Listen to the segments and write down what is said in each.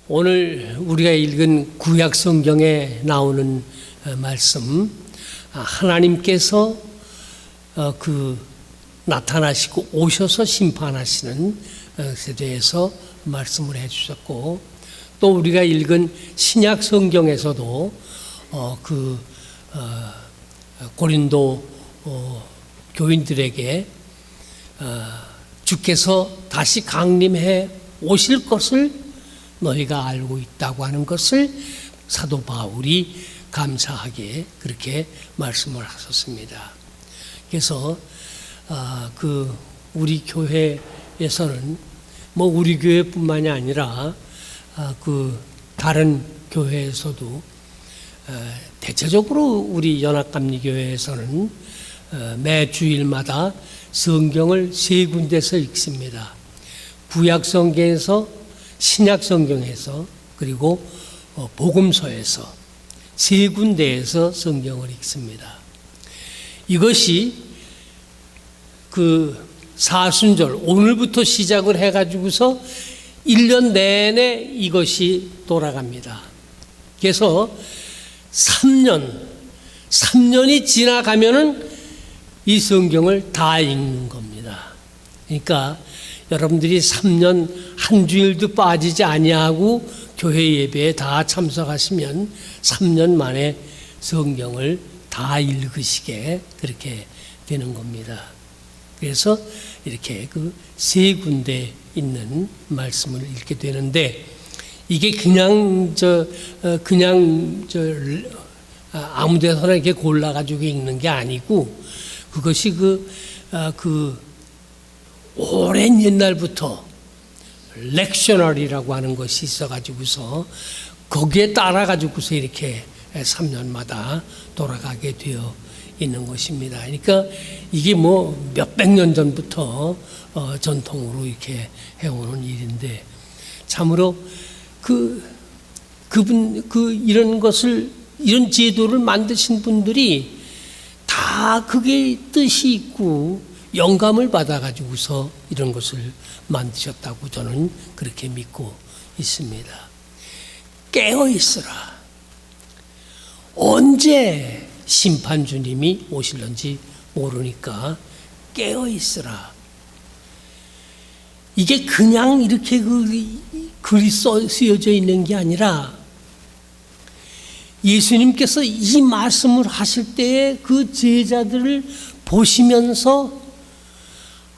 오늘 우리가 읽은 구약 성경에 나오는 말씀, 하나님께서 나타나시고 오셔서 심판하시는 것에 대해서 말씀을 해주셨고, 또 우리가 읽은 신약 성경에서도 고린도 교인들에게 주께서 다시 강림해 오실 것을 너희가 알고 있다고 하는 것을 사도 바울이 감사하게 그렇게 말씀을 하셨습니다. 그래서 우리 교회에서는 우리 교회뿐만이 아니라 다른 교회에서도 대체적으로 우리 연합감리교회에서는 매 주일마다 성경을 3군데서 읽습니다. 구약 성경에서, 신약 성경에서, 그리고 복음서에서 3군데에서 성경을 읽습니다. 이것이 사순절, 오늘부터 시작을 해가지고서 1년 내내 이것이 돌아갑니다. 그래서 3년이 지나가면은 이 성경을 다 읽는 겁니다. 그러니까 여러분들이 3년 한 주일도 빠지지 아니하고 교회 예배에 다 참석하시면 3년 만에 성경을 다 읽으시게 그렇게 되는 겁니다. 그래서 이렇게 3군데 있는 말씀을 읽게 되는데, 이게 그냥 아무 데서나 이렇게 골라가지고 읽는 게 아니고, 그것이 오랜 옛날부터 렉셔널이라고 하는 것이 있어가지고서 거기에 따라가지고서 이렇게 3년마다 돌아가게 되어 있는 것입니다. 그러니까 이게 몇백 년 전부터 전통으로 이렇게 해오는 일인데, 참으로 이런 제도를 만드신 분들이 다 그게 뜻이 있고 영감을 받아가지고서 이런 것을 만드셨다고 저는 그렇게 믿고 있습니다. 깨어있으라. 언제 심판주님이 오실런지 모르니까 깨어있으라. 이게 그냥 이렇게 글이 쓰여져 있는 게 아니라, 예수님께서 이 말씀을 하실 때에 그 제자들을 보시면서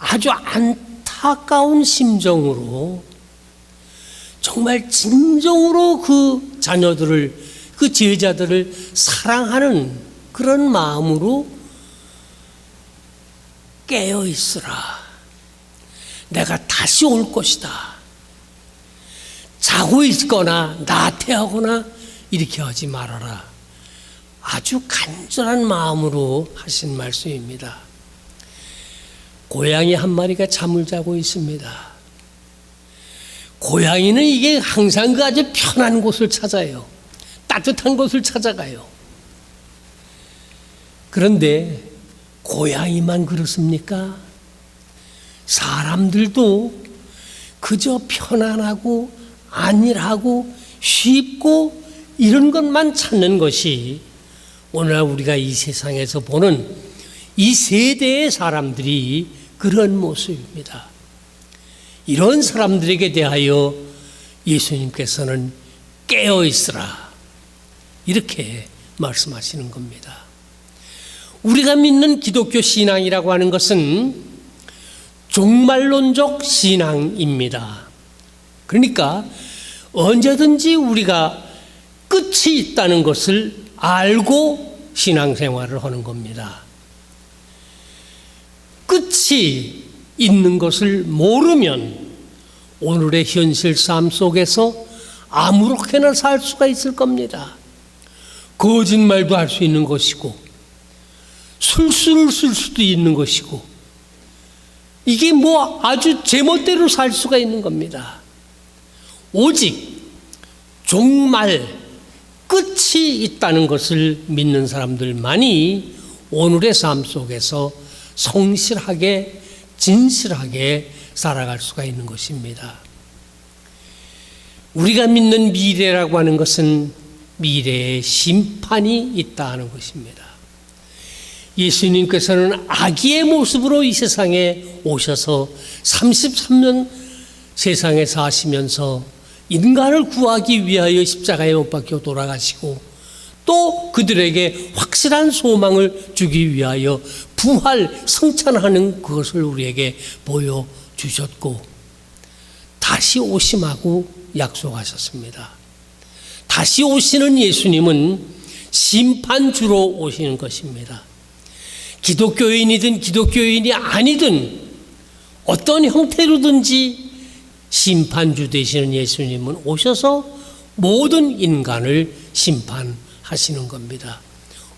아주 안타까운 심정으로, 정말 진정으로 그 제자들을 사랑하는 그런 마음으로 깨어있으라. 내가 다시 올 것이다. 자고 있거나 나태하거나 이렇게 하지 말아라. 아주 간절한 마음으로 하신 말씀입니다. 고양이 한 마리가 잠을 자고 있습니다. 고양이는 이게 항상 아주 편한 곳을 찾아요. 따뜻한 곳을 찾아가요. 그런데 고양이만 그렇습니까? 사람들도 그저 편안하고 안일하고 쉽고 이런 것만 찾는 것이 오늘 우리가 이 세상에서 보는 이 세대의 사람들이 그런 모습입니다. 이런 사람들에게 대하여 예수님께서는 깨어있으라, 이렇게 말씀하시는 겁니다. 우리가 믿는 기독교 신앙이라고 하는 것은 종말론적 신앙입니다. 그러니까 언제든지 우리가 끝이 있다는 것을 알고 신앙생활을 하는 겁니다. 끝이 있는 것을 모르면 오늘의 현실 삶 속에서 아무렇게나 살 수가 있을 겁니다. 거짓말도 할 수 있는 것이고, 술수를 쓸 수도 있는 것이고, 이게 아주 제멋대로 살 수가 있는 겁니다. 오직 종말, 끝이 있다는 것을 믿는 사람들만이 오늘의 삶 속에서 성실하게, 진실하게 살아갈 수가 있는 것입니다. 우리가 믿는 미래라고 하는 것은 미래의 심판이 있다는 것입니다. 예수님께서는 아기의 모습으로 이 세상에 오셔서 33년 세상에 사시면서 인간을 구하기 위하여 십자가에 못 박혀 돌아가시고 또 그들에게 확실한 소망을 주기 위하여 부활 성찬하는 그것을 우리에게 보여주셨고 다시 오심하고 약속하셨습니다. 다시 오시는 예수님은 심판주로 오시는 것입니다. 기독교인이든 기독교인이 아니든 어떤 형태로든지 심판주 되시는 예수님은 오셔서 모든 인간을 심판하시는 겁니다.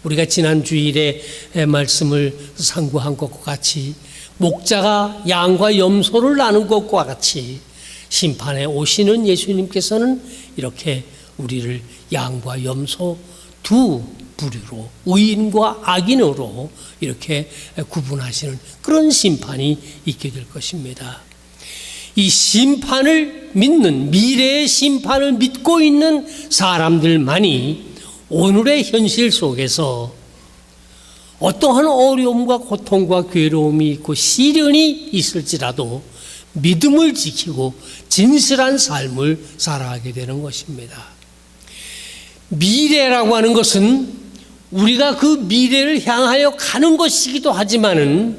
우리가 지난 주일에 말씀을 상고한 것과 같이 목자가 양과 염소를 나눈 것과 같이 심판에 오시는 예수님께서는 이렇게 우리를 양과 염소 두 부류로 의인과 악인으로 이렇게 구분하시는 그런 심판이 있게 될 것입니다. 이 심판을 믿는 미래의 심판을 믿고 있는 사람들만이 오늘의 현실 속에서 어떠한 어려움과 고통과 괴로움이 있고 시련이 있을지라도 믿음을 지키고 진실한 삶을 살아가게 되는 것입니다. 미래라고 하는 것은 우리가 그 미래를 향하여 가는 것이기도 하지만은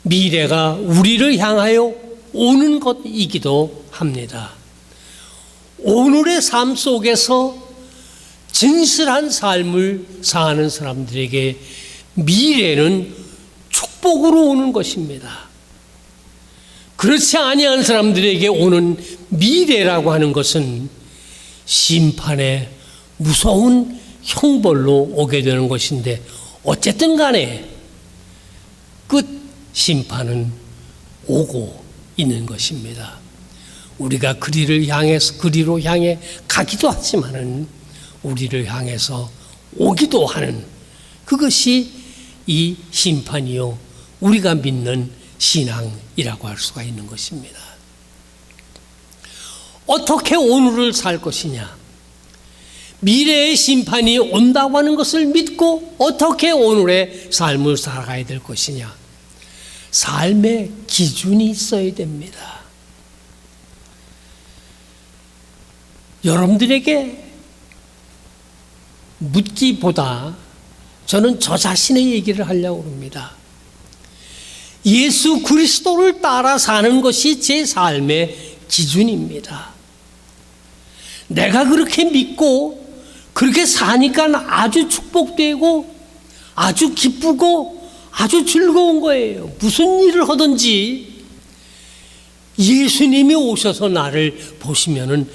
미래가 우리를 향하여 오는 것이기도 합니다. 오늘의 삶 속에서 진실한 삶을 사는 사람들에게 미래는 축복으로 오는 것입니다. 그렇지 아니한 사람들에게 오는 미래라고 하는 것은 심판의 무서운 형벌로 오게 되는 것인데 어쨌든 간에 끝 심판은 오고 있는 것입니다. 우리가 그리로 향해 가기도 하지만은 우리를 향해서 오기도 하는 그것이 이 심판이요 우리가 믿는 신앙이라고 할 수가 있는 것입니다. 어떻게 오늘을 살 것이냐? 미래의 심판이 온다고 하는 것을 믿고 어떻게 오늘의 삶을 살아가야 될 것이냐? 삶의 기준이 있어야 됩니다. 여러분들에게 묻기보다 저는 저 자신의 얘기를 하려고 합니다. 예수 그리스도를 따라 사는 것이 제 삶의 기준입니다. 내가 그렇게 믿고 그렇게 사니까 아주 축복되고 아주 기쁘고 아주 즐거운 거예요. 무슨 일을 하든지 예수님이 오셔서 나를 보시면은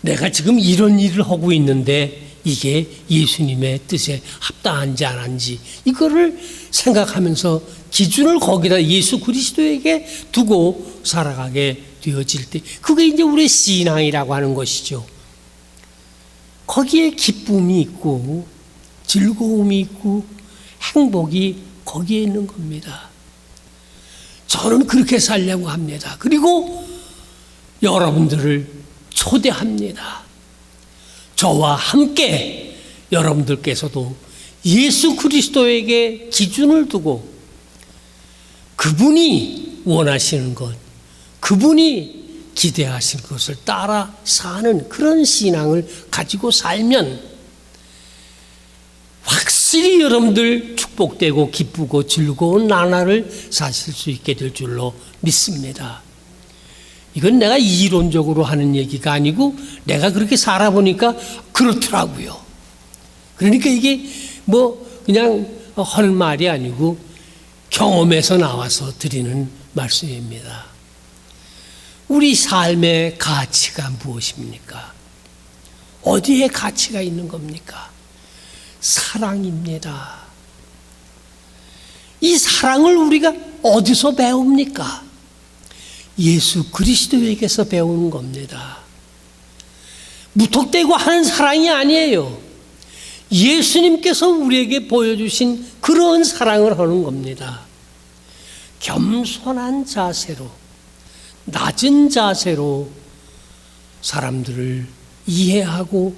내가 지금 이런 일을 하고 있는데 이게 예수님의 뜻에 합당한지 안 한지 이거를 생각하면서 기준을 거기다 예수 그리스도에게 두고 살아가게 되어질 때 그게 이제 우리의 신앙이라고 하는 것이죠. 거기에 기쁨이 있고 즐거움이 있고 행복이 거기에 있는 겁니다. 저는 그렇게 살려고 합니다. 그리고 여러분들을 초대합니다. 저와 함께 여러분들께서도 예수 그리스도에게 기준을 두고 그분이 원하시는 것, 그분이 기대하신 것을 따라 사는 그런 신앙을 가지고 살면 확실히 여러분들 축복되고 기쁘고 즐거운 나날을 사실 수 있게 될 줄로 믿습니다. 이건 내가 이론적으로 하는 얘기가 아니고 내가 그렇게 살아보니까 그렇더라고요. 그러니까 이게 뭐 그냥 할 말이 아니고 경험에서 나와서 드리는 말씀입니다. 우리 삶의 가치가 무엇입니까? 어디에 가치가 있는 겁니까? 사랑입니다. 이 사랑을 우리가 어디서 배웁니까? 예수 그리스도에게서 배우는 겁니다. 무턱대고 하는 사랑이 아니에요. 예수님께서 우리에게 보여주신 그런 사랑을 하는 겁니다. 겸손한 자세로, 낮은 자세로 사람들을 이해하고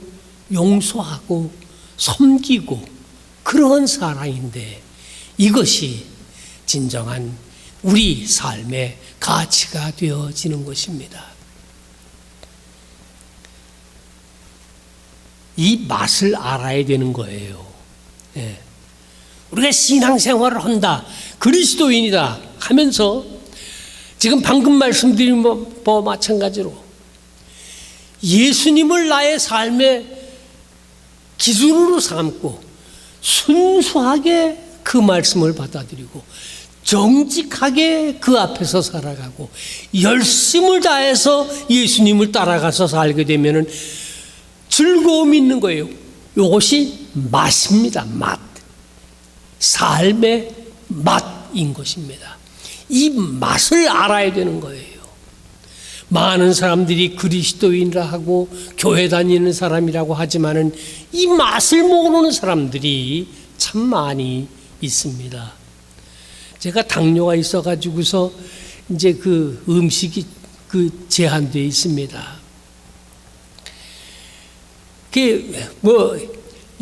용서하고 섬기고 그런 사랑인데, 이것이 진정한 우리 삶의 가치가 되어지는 것입니다. 이 맛을 알아야 되는 거예요. 예. 우리가 신앙생활을 한다, 그리스도인이다 하면서 지금 방금 말씀드린 바와 마찬가지로 예수님을 나의 삶의 기준으로 삼고 순수하게 그 말씀을 받아들이고 정직하게 그 앞에서 살아가고 열심을 다해서 예수님을 따라가서 살게 되면은 즐거움이 있는 거예요. 이것이 맛입니다. 맛. 삶의 맛인 것입니다. 이 맛을 알아야 되는 거예요. 많은 사람들이 그리스도인이라 하고 교회 다니는 사람이라고 하지만은 이 맛을 모르는 사람들이 참 많이 있습니다. 제가 당뇨가 있어가지고서 이제 그 음식이 제한되어 있습니다.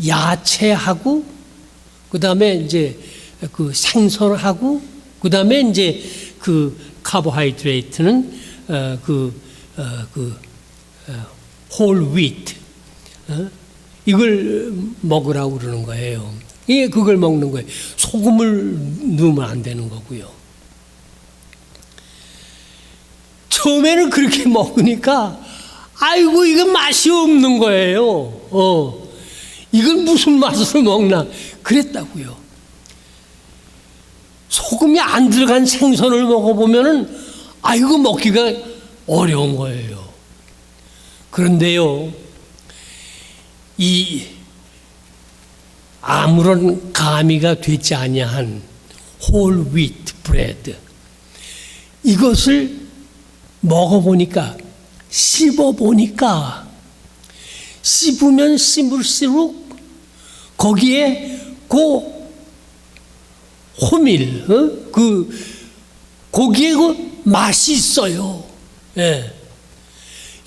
야채하고 그 다음에 이제 그 생선하고 그 다음에 이제 그 카보하이드레이트는 홀 위트 이걸 먹으라고 그러는 거예요. 예, 그걸 먹는 거예요. 소금을 넣으면 안 되는 거고요. 처음에는 그렇게 먹으니까 아이고 이거 맛이 없는 거예요. 이걸 무슨 맛으로 먹나 그랬다고요. 소금이 안 들어간 생선을 먹어보면은 아이고 먹기가 어려운 거예요. 그런데요, 이 아무런 가미가 되지 아니한 홀 위트 브레드, 이것을 먹어보니까, 씹어보니까, 씹으면 씹을수록 거기에 호밀, 거기에 맛이 있어요. 예.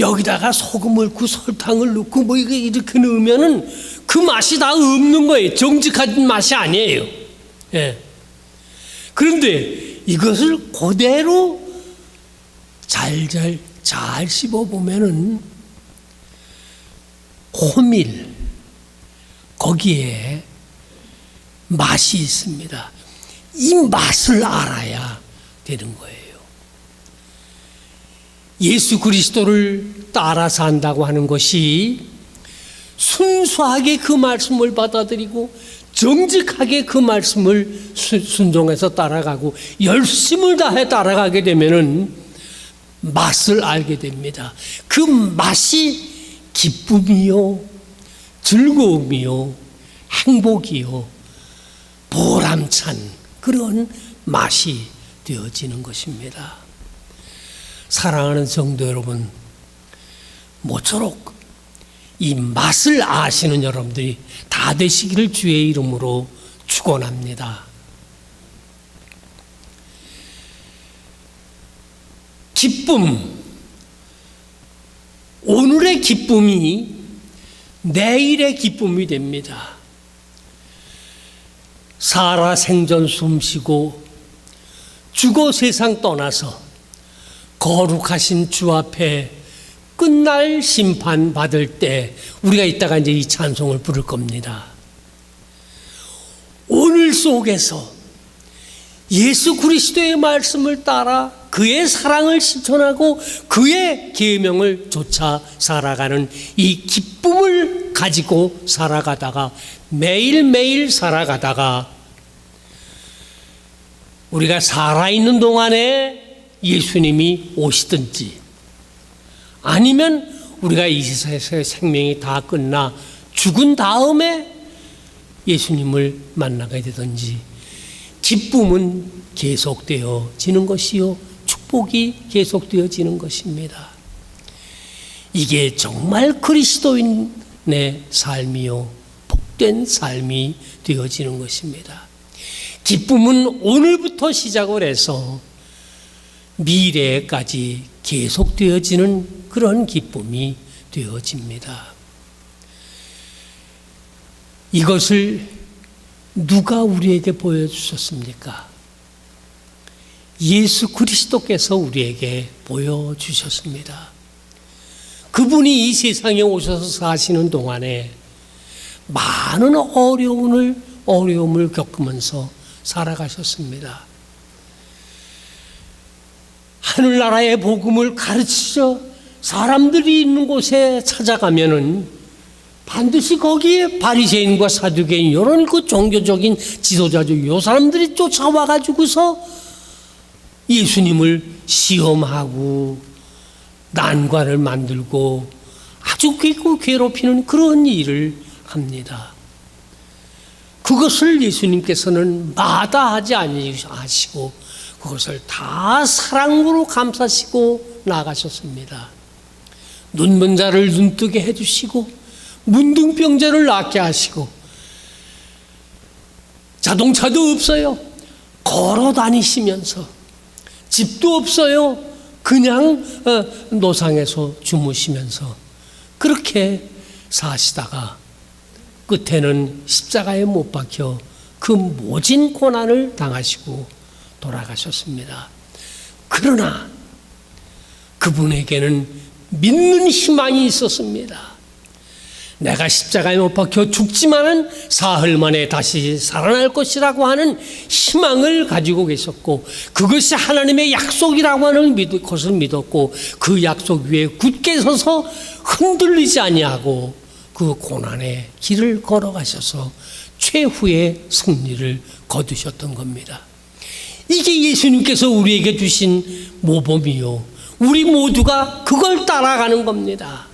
여기다가 소금을 넣고 설탕을 넣고 뭐 이렇게 넣으면은 그 맛이 다 없는 거예요. 정직한 맛이 아니에요. 예. 그런데 이것을 그대로 잘 씹어보면은 호밀, 거기에 맛이 있습니다. 이 맛을 알아야 되는 거예요. 예수 그리스도를 따라 산다고 하는 것이 순수하게 그 말씀을 받아들이고 정직하게 그 말씀을 순종해서 따라가고 열심을 다해 따라가게 되면은 맛을 알게 됩니다. 그 맛이 기쁨이요, 즐거움이요, 행복이요, 보람찬 그런 맛이 되어지는 것입니다. 사랑하는 성도 여러분, 모쪼록 이 맛을 아시는 여러분들이 다 되시기를 주의 이름으로 축원합니다. 기쁨, 오늘의 기쁨이 내일의 기쁨이 됩니다. 살아 생전 숨쉬고 죽어 세상 떠나서 거룩하신 주 앞에 끝날 심판 받을 때 우리가 이따가 이제 이 찬송을 부를 겁니다. 오늘 속에서 예수 그리스도의 말씀을 따라 그의 사랑을 실천하고 그의 계명을 좇아 살아가는 이 기쁨을 가지고 살아가다가 매일매일 살아가다가 우리가 살아있는 동안에 예수님이 오시든지 아니면 우리가 이 세상에서의 생명이 다 끝나 죽은 다음에 예수님을 만나게 되든지 기쁨은 계속되어지는 것이요 축복이 계속되어지는 것입니다. 이게 정말 그리스도인의 삶이요 복된 삶이 되어지는 것입니다. 기쁨은 오늘부터 시작을 해서 미래까지 계속되어지는 그런 기쁨이 되어집니다. 이것을 누가 우리에게 보여주셨습니까? 예수 그리스도께서 우리에게 보여주셨습니다. 그분이 이 세상에 오셔서 사시는 동안에 많은 어려움을 겪으면서 살아가셨습니다. 하늘나라의 복음을 가르치셔 사람들이 있는 곳에 찾아가면은 반드시 거기에 바리새인과 사두개인 이런 그 종교적인 지도자들 요 사람들이 쫓아와 가지고서 예수님을 시험하고 난관을 만들고 아주 괴롭히는 그런 일을 합니다. 그것을 예수님께서는 마다하지 아니하시고 그것을 다 사랑으로 감싸시고 나가셨습니다. 눈먼 자를 눈뜨게 해주시고 문둥병자를 낫게 하시고 자동차도 없어요. 걸어 다니시면서 집도 없어요. 그냥 노상에서 주무시면서 그렇게 사시다가 끝에는 십자가에 못 박혀 그 모진 고난을 당하시고 돌아가셨습니다. 그러나 그분에게는 믿는 희망이 있었습니다. 내가 십자가에 못 박혀 죽지만은 사흘 만에 다시 살아날 것이라고 하는 희망을 가지고 계셨고 그것이 하나님의 약속이라고 하는 것을 믿었고 그 약속 위에 굳게 서서 흔들리지 아니하고 그 고난의 길을 걸어가셔서 최후의 승리를 거두셨던 겁니다. 이게 예수님께서 우리에게 주신 모범이요. 우리 모두가 그걸 따라가는 겁니다.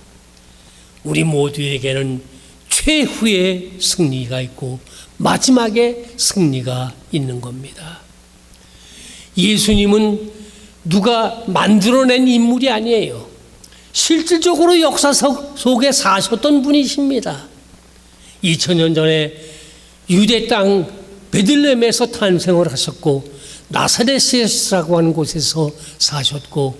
우리 모두에게는 최후의 승리가 있고 마지막에 승리가 있는 겁니다. 예수님은 누가 만들어낸 인물이 아니에요. 실질적으로 역사 속에 사셨던 분이십니다. 2000년 전에 유대 땅 베들레헴에서 탄생을 하셨고 나사렛이라고 하는 곳에서 사셨고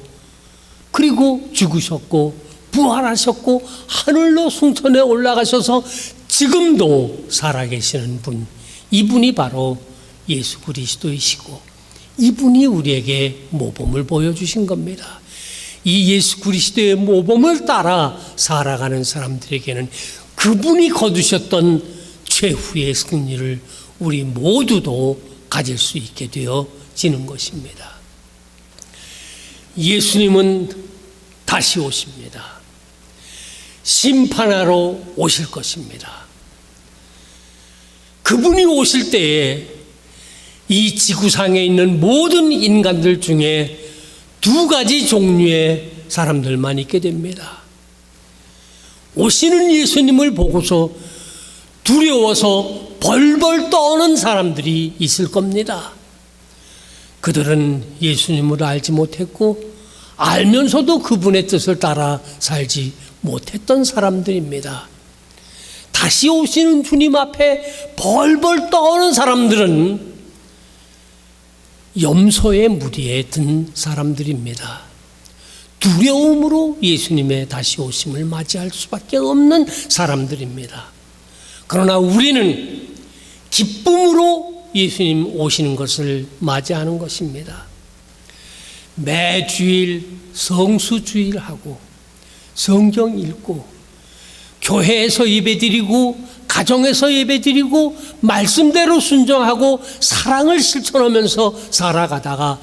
그리고 죽으셨고 부활하셨고 하늘로 승천해 올라가셔서 지금도 살아계시는 분, 이분이 바로 예수 그리스도이시고 이분이 우리에게 모범을 보여주신 겁니다. 이 예수 그리스도의 모범을 따라 살아가는 사람들에게는 그분이 거두셨던 최후의 승리를 우리 모두도 가질 수 있게 되어지는 것입니다. 예수님은 다시 오십니다. 심판하러 오실 것입니다. 그분이 오실 때에 이 지구상에 있는 모든 인간들 중에 두 가지 종류의 사람들만 있게 됩니다. 오시는 예수님을 보고서 두려워서 벌벌 떠는 사람들이 있을 겁니다. 그들은 예수님을 알지 못했고 알면서도 그분의 뜻을 따라 살지 못했던 사람들입니다. 다시 오시는 주님 앞에 벌벌 떠는 사람들은 염소의 무리에 든 사람들입니다. 두려움으로 예수님의 다시 오심을 맞이할 수밖에 없는 사람들입니다. 그러나 우리는 기쁨으로 예수님 오시는 것을 맞이하는 것입니다. 매주일 성수주일하고 성경 읽고 교회에서 예배드리고 가정에서 예배드리고 말씀대로 순종하고 사랑을 실천하면서 살아가다가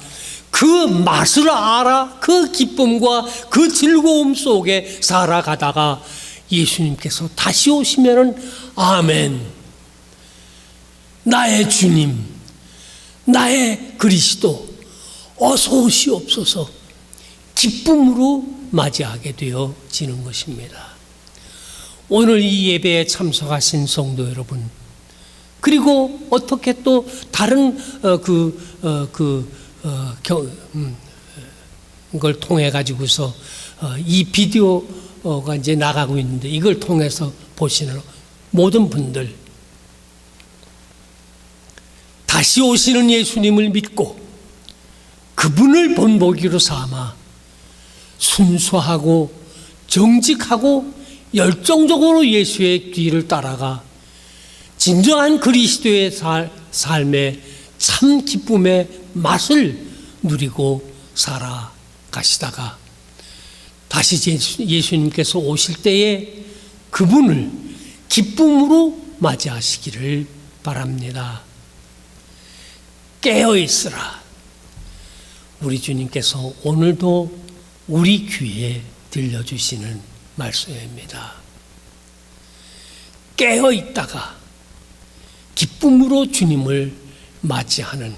그 맛을 알아 그 기쁨과 그 즐거움 속에 살아가다가 예수님께서 다시 오시면은 아멘, 나의 주님, 나의 그리스도 어서 오시옵소서 기쁨으로 맞이하게 되어지는 것입니다. 오늘 이 예배에 참석하신 성도 여러분, 그리고 어떻게 또 다른 걸 통해 가지고서 이 비디오가 이제 나가고 있는데 이걸 통해서 보시는 모든 분들, 다시 오시는 예수님을 믿고 그분을 본보기로 삼아 순수하고 정직하고 열정적으로 예수의 뒤를 따라가 진정한 그리스도의 삶의 참 기쁨의 맛을 누리고 살아가시다가 다시 예수님께서 오실 때에 그분을 기쁨으로 맞이하시기를 바랍니다. 깨어있으라. 우리 주님께서 오늘도 우리 귀에 들려주시는 말씀입니다. 깨어있다가 기쁨으로 주님을 맞이하는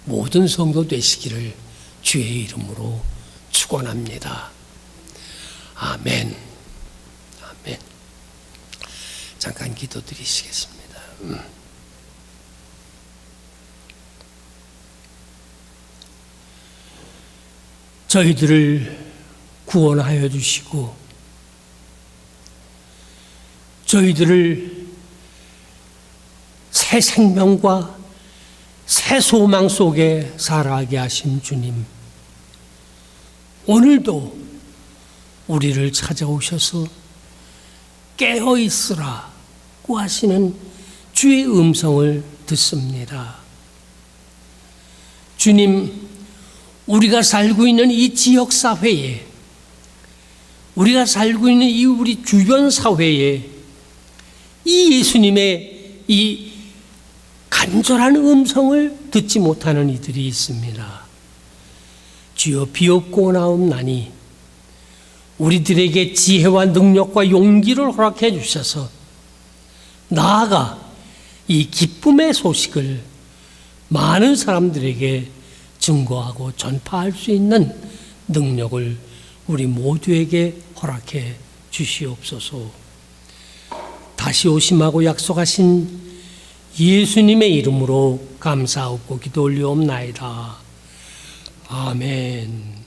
모든 성도 되시기를 주의 이름으로 축원합니다. 아멘. 아멘. 잠깐 기도드리시겠습니다. 저희들을 구원하여 주시고 저희들을 새 생명과 새 소망 속에 살아가게 하신 주님, 오늘도 우리를 찾아오셔서 깨어있으라고 하시는 주의 음성을 듣습니다. 주님, 우리가 살고 있는 이 지역 사회에, 우리가 살고 있는 이 우리 주변 사회에 이 예수님의 이 간절한 음성을 듣지 못하는 이들이 있습니다. 주여 비옵고 나옵나니 우리들에게 지혜와 능력과 용기를 허락해 주셔서 나아가 이 기쁨의 소식을 많은 사람들에게 증거하고 전파할 수 있는 능력을 우리 모두에게 허락해 주시옵소서. 다시 오심하고 약속하신 예수님의 이름으로 감사하고 기도 올리옵나이다. 아멘.